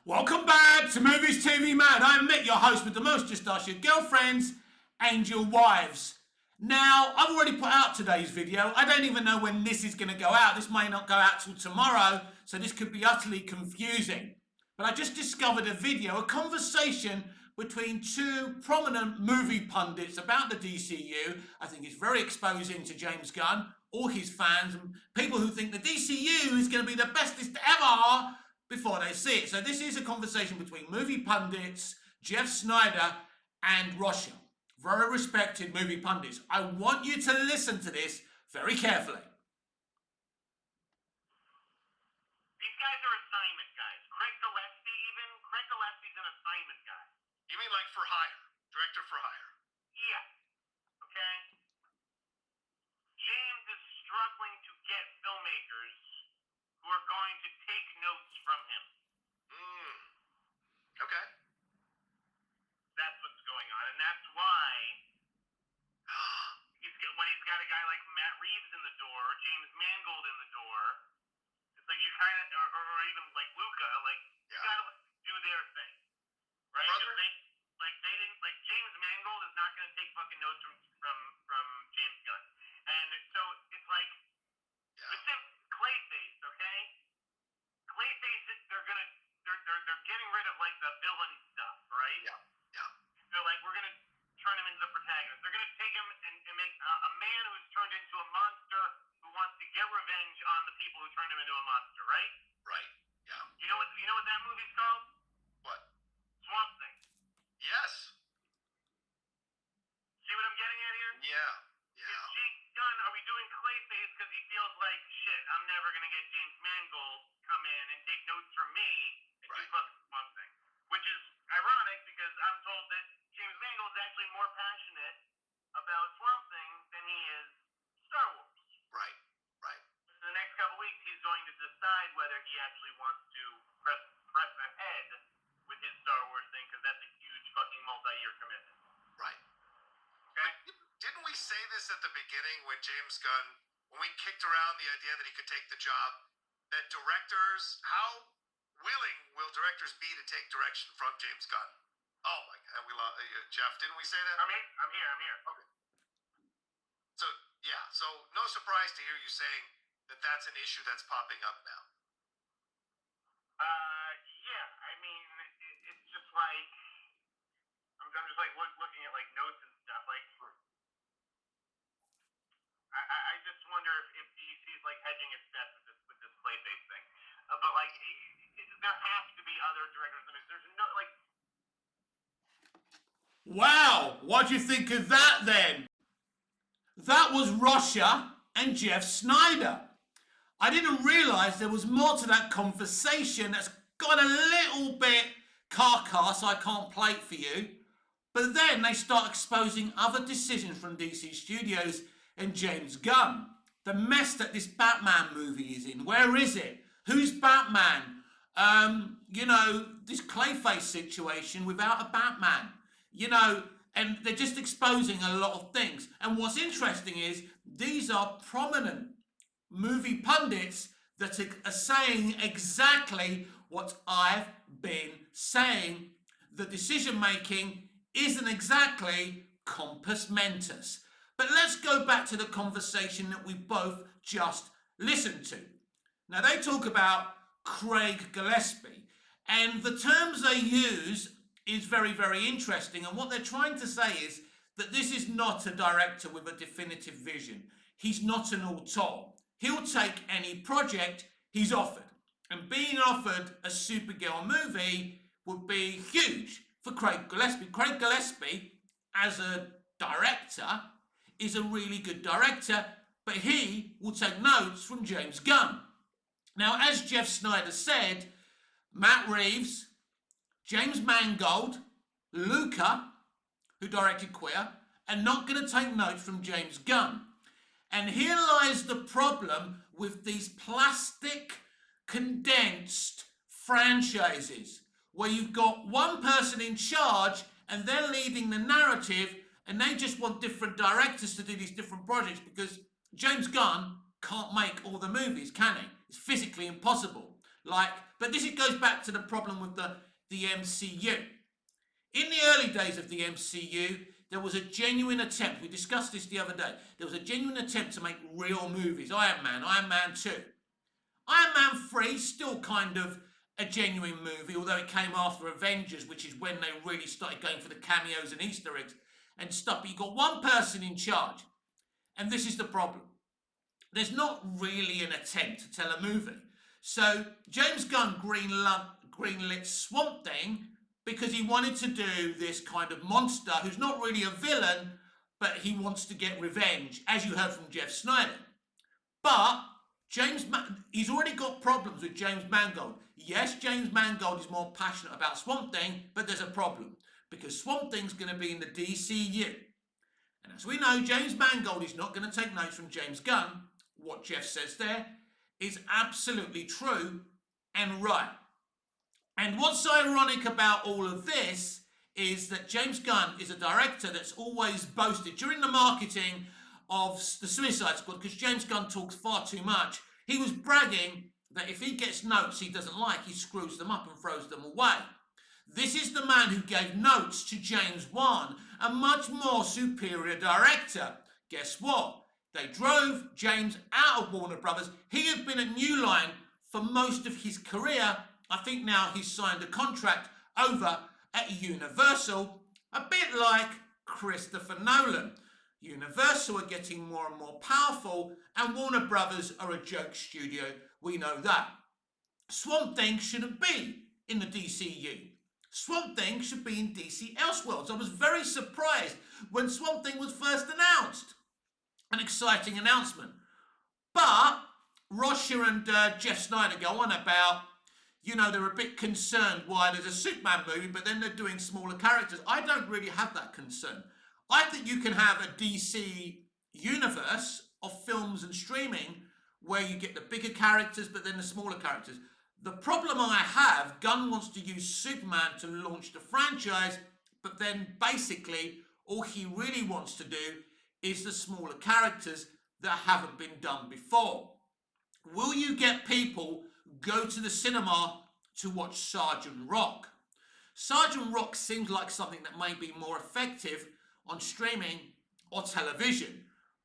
Welcome back to Movies TV Man. I'm Mick, your host with the most. Just ask your girlfriends and your wives. Now, I've already put out today's video. I don't even know when this is going to go out. This may not go out till tomorrow, so this could be utterly confusing. But I just discovered a video, a conversation between two prominent movie pundits about the DCU. I think it's very exposing to James Gunn, all his fans, and people who think the DCU is going to be the bestest ever before they see it. So this is a conversation between movie pundits, Jeff Snyder and Russia. Very respected movie pundits. I want you to listen to this very carefully. These guys are assignment guys. Craig Gillespie's an assignment guy. You mean like for hire? Director for hire? Yeah. Okay? James is struggling to get filmmakers who are going to take notes from him. Okay. That's what's going on, and that's why when he's got a guy like Matt Reeves in the door, or James Mangold in the door, it's like you kind of, or even like Luca, like you gotta do their thing, right? They didn't, like James Mangold is not gonna take fucking notes from James Gunn, and so it's like the thing, Clayface, okay? Clayface, they're getting rid of like the villain stuff, right? Yeah. They're like, we're gonna turn him into the protagonist. They're gonna take him and make a man who's turned into a monster who wants to get revenge on the people who turned him into a monster, right? Right. Yeah. You know what that movie's called? What? Swamp Thing. Yes. See what I'm getting at here? Yeah. Is James Gunn, are we doing Clayface because he feels like, shit, I'm never gonna get James Mangold come in and take notes from me and do fucking Swamp Thing? Which is ironic because I'm told that James Mangold is actually more passionate about Swamp Thing than he is Star Wars. Right. In the next couple weeks, he's going to decide whether he actually wants to press ahead with his Star Wars thing, because that's a huge fucking multi-year commitment. Right. Okay? Didn't we say this at the beginning when we kicked around the idea that he could take the job, that directors, how willing will directors be to take direction from James Gunn? Oh my God, we lost Jeff. Didn't we say that? I'm here. Okay. So no surprise to hear you saying that that's an issue that's popping up now. Yeah. I mean, it's just like I'm just like looking at like notes and stuff. Like, I just wonder if DC is like hedging its bets with this Clayface thing. But like, there have to be other directors. There's no like. Wow, what do you think of that then? That was Russia and Jeff Snyder. I didn't realize there was more to that conversation. That's got a little bit carcass I can't play it for you. But then they start exposing other decisions from DC Studios and James Gunn. The mess that this Batman movie is in. Where is it? Who's Batman? This Clayface situation without a Batman. And they're just exposing a lot of things. And what's interesting is these are prominent movie pundits that are saying exactly what I've been saying. The decision making isn't exactly compos mentis. But let's go back to the conversation that we both just listened to. Now they talk about Craig Gillespie, and the terms they use is very, very interesting. And what they're trying to say is that this is not a director with a definitive vision. He's not an auteur. He'll take any project he's offered. And being offered a Supergirl movie would be huge for Craig Gillespie. Craig Gillespie, as a director, is a really good director, but he will take notes from James Gunn. Now, as Jeff Snyder said, Matt Reeves, James Mangold, Luca, who directed Queer, are not going to take notes from James Gunn. And here lies the problem with these plastic, condensed franchises, where you've got one person in charge and they're leading the narrative, and they just want different directors to do these different projects, because James Gunn can't make all the movies, can he? It's physically impossible. Like But it goes back to the problem with the MCU. In the early days of the MCU, there was a genuine attempt, we discussed this the other day, there was a genuine attempt to make real movies. Iron Man 2. Iron Man 3, still kind of a genuine movie, although it came after Avengers, which is when they really started going for the cameos and Easter eggs and stuff. But you've got one person in charge, and this is the problem. There's not really an attempt to tell a movie. So James Gunn greenlit Swamp Thing because he wanted to do this kind of monster who's not really a villain, but he wants to get revenge, as you heard from Jeff Snyder. But he's already got problems with James Mangold. Yes, James Mangold is more passionate about Swamp Thing, but there's a problem because Swamp Thing's going to be in the DCU. And as we know, James Mangold is not going to take notes from James Gunn. What Jeff says there is absolutely true and right. And what's ironic about all of this is that James Gunn is a director that's always boasted during the marketing of the Suicide Squad, because James Gunn talks far too much. He was bragging that if he gets notes he doesn't like, he screws them up and throws them away. This is the man who gave notes to James Wan, a much more superior director. Guess what? They drove James out of Warner Brothers. He had been at New Line for most of his career. I think now he's signed a contract over at Universal, a bit like Christopher Nolan. Universal are getting more and more powerful, and Warner Brothers are a joke studio. We know that. Swamp Thing shouldn't be in the DCU. Swamp Thing should be in DC Elseworlds. I was very surprised when Swamp Thing was first announced. An exciting announcement. But Roger and Jeff Snyder go on about, they're a bit concerned why there's a Superman movie, but then they're doing smaller characters. I don't really have that concern. I think you can have a DC universe of films and streaming where you get the bigger characters, but then the smaller characters. The problem I have, Gunn wants to use Superman to launch the franchise, but then basically all he really wants to do is the smaller characters that haven't been done before. Will you get people go to the cinema to watch Sergeant Rock? Sergeant Rock seems like something that may be more effective on streaming or television.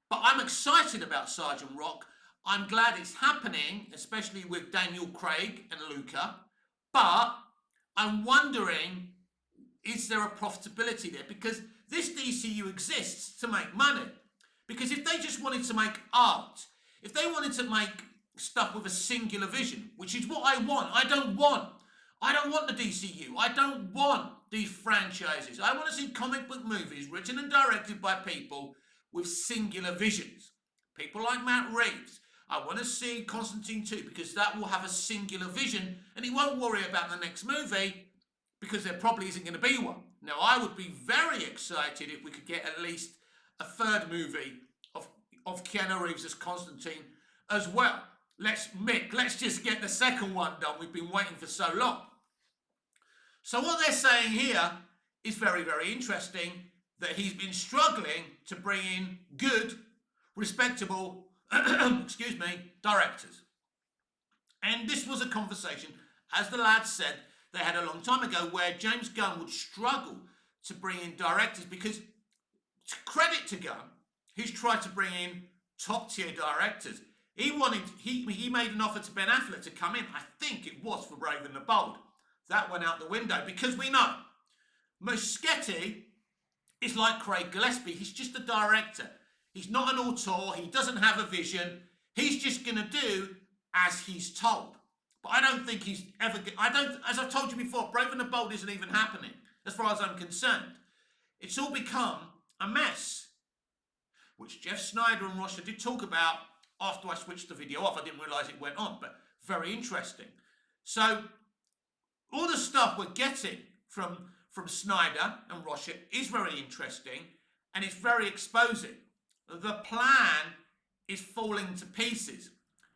But I'm excited about Sergeant Rock. I'm glad it's happening, especially with Daniel Craig and Luca. But I'm wondering, is there a profitability there? Because this DCU exists to make money. Because if they just wanted to make art, if they wanted to make stuff with a singular vision, which is what I want. I don't want the DCU. I don't want these franchises. I want to see comic book movies written and directed by people with singular visions. People like Matt Reeves. I want to see Constantine 2 because that will have a singular vision and he won't worry about the next movie because there probably isn't going to be one. Now, I would be very excited if we could get at least a third movie of Keanu Reeves as Constantine as well. Let's just get the second one done. We've been waiting for so long. So what they're saying here is very, very interesting, that he's been struggling to bring in good, respectable, directors. And this was a conversation, as the lads said, they had a long time ago, where James Gunn would struggle to bring in directors because, to credit to Gunn, he's tried to bring in top-tier directors. He made an offer to Ben Affleck to come in. I think it was for Brave and the Bold. That went out the window because we know Muschietti is like Craig Gillespie. He's just a director. He's not an auteur. He doesn't have a vision. He's just going to do as he's told. But I don't think he's ever... as I've told you before, Brave and the Bold isn't even happening, as far as I'm concerned. It's all become a mess, which Jeff Snyder and Roger did talk about after I switched the video off. I didn't realise it went on, but very interesting. So, all the stuff we're getting from Snyder and Roger is very interesting, and it's very exposing. The plan is falling to pieces.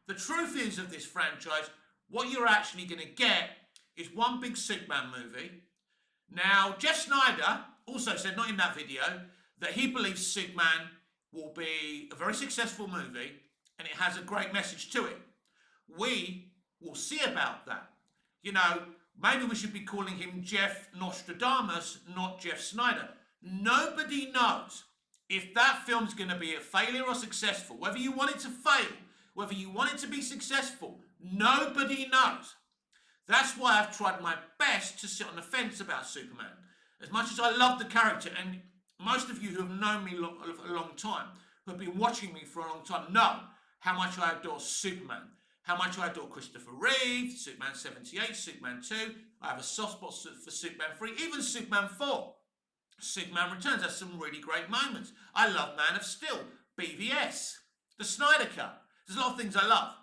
The truth is of this franchise, what you're actually going to get is one big Superman movie. Now, Jeff Snyder also said, not in that video, that he believes Superman will be a very successful movie and it has a great message to it. We will see about that. You know, maybe we should be calling him Jeff Nostradamus, not Jeff Snyder. Nobody knows if that film's going to be a failure or successful. Whether you want it to fail, whether you want it to be successful, nobody knows. That's why I've tried my best to sit on the fence about Superman. As much as I love the character, and most of you who have known me a long time, who have been watching me for a long time, know how much I adore Superman, how much I adore Christopher Reeve, Superman 78, Superman 2. I have a soft spot for Superman 3, even Superman 4. Superman Returns has some really great moments. I love Man of Steel, BVS, the Snyder Cut. There's a lot of things I love.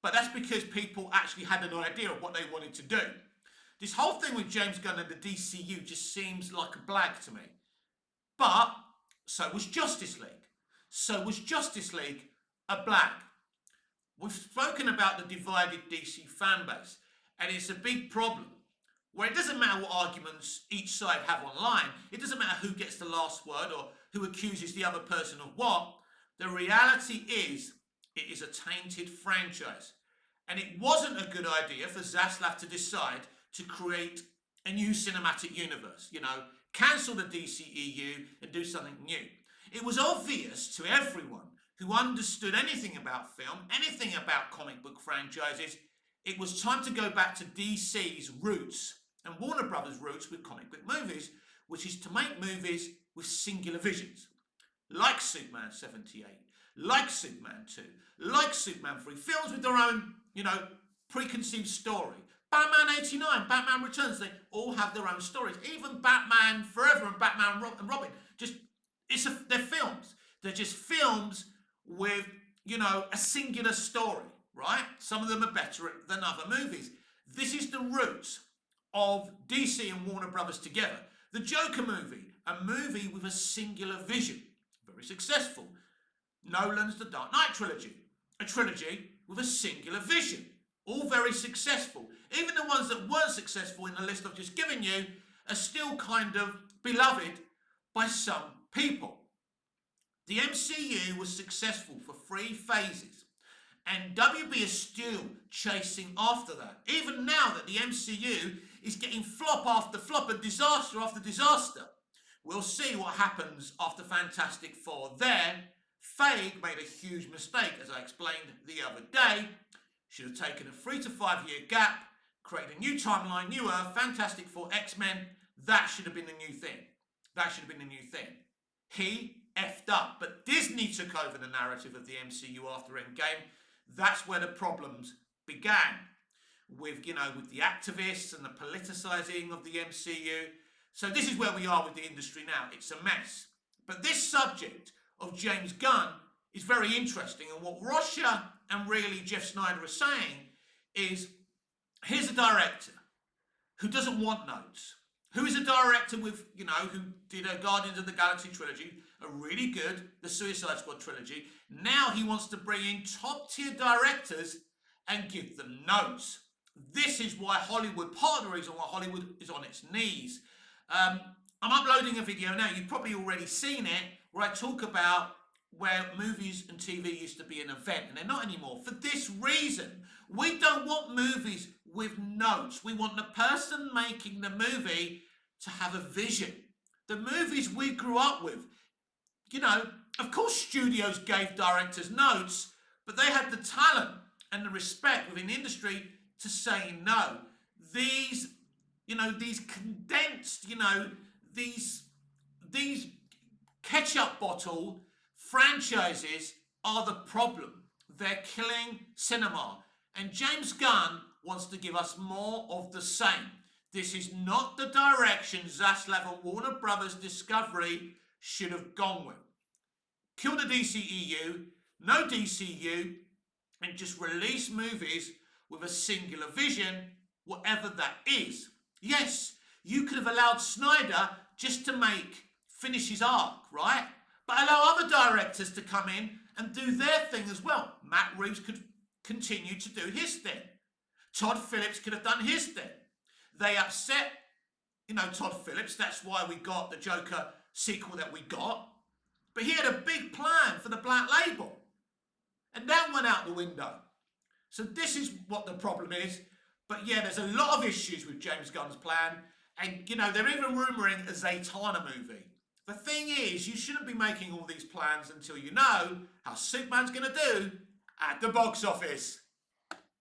But that's because people actually had an idea of what they wanted to do. This whole thing with James Gunn and the DCU just seems like a blag to me. But so was Justice League. So was Justice League a blag. We've spoken about the divided DC fan base, and it's a big problem. Where it doesn't matter what arguments each side have online, it doesn't matter who gets the last word or who accuses the other person of what. The reality is, it is a tainted franchise. And it wasn't a good idea for Zaslav to decide to create a new cinematic universe. You know, cancel the DCEU and do something new. It was obvious to everyone who understood anything about film, anything about comic book franchises, it was time to go back to DC's roots and Warner Brothers' roots with comic book movies, which is to make movies with singular visions. Like Superman 78, like Superman 2, like Superman 3, films with their own, you know, preconceived story. Batman 89, Batman Returns, they all have their own stories. Even Batman Forever and Batman and Robin, they're films. They're just films with, you know, a singular story, right? Some of them are better than other movies. This is the roots of DC and Warner Brothers together. The Joker movie, a movie with a singular vision, very successful. Nolan's The Dark Knight trilogy, a trilogy with a singular vision, all very successful. Even the ones that weren't successful in the list I've just given you are still kind of beloved by some people. The MCU was successful for 3 phases, and WB is still chasing after that. Even now that the MCU is getting flop after flop and disaster after disaster. We'll see what happens after Fantastic Four there. Feige made a huge mistake, as I explained the other day. Should have taken a 3 to 5 year gap, created a new timeline, new Earth, Fantastic Four, X-Men. That should have been the new thing. That should have been the new thing. He effed up, but Disney took over the narrative of the MCU after Endgame. That's where the problems began with, you know, with the activists and the politicizing of the MCU. So this is where we are with the industry now. It's a mess. But this subject of James Gunn is very interesting. And what Rosha and really Jeff Snyder are saying is, here's a director who doesn't want notes, who is a director with, you know, who did a Guardians of the Galaxy trilogy, a really good, the Suicide Squad trilogy. Now he wants to bring in top-tier directors and give them notes. This is why Hollywood, part of the reason why Hollywood is on its knees. I'm uploading a video now, you've probably already seen it, where I talk about where movies and TV used to be an event, and they're not anymore. For this reason, we don't want movies with notes. We want the person making the movie to have a vision. The movies we grew up with, you know, of course studios gave directors notes, but they had the talent and the respect within the industry to say no. These, you know, these condensed, you know, these ketchup bottle franchises are the problem. They're killing cinema. And James Gunn wants to give us more of the same. This is not the direction Zaslav and Warner Brothers Discovery should have gone with. Kill the DCEU, no DCU, and just release movies with a singular vision, whatever that is. Yes, you could have allowed Snyder just to finish his arc, right? But allow other directors to come in and do their thing as well. Matt Reeves could continue to do his thing. Todd Phillips could have done his thing. They upset, you know, Todd Phillips. That's why we got the Joker sequel that we got. But he had a big plan for the Black Label. And that went out the window. So this is what the problem is. But yeah, there's a lot of issues with James Gunn's plan. And, you know, they're even rumouring a Zatanna movie. The thing is, you shouldn't be making all these plans until you know how Superman's going to do at the box office.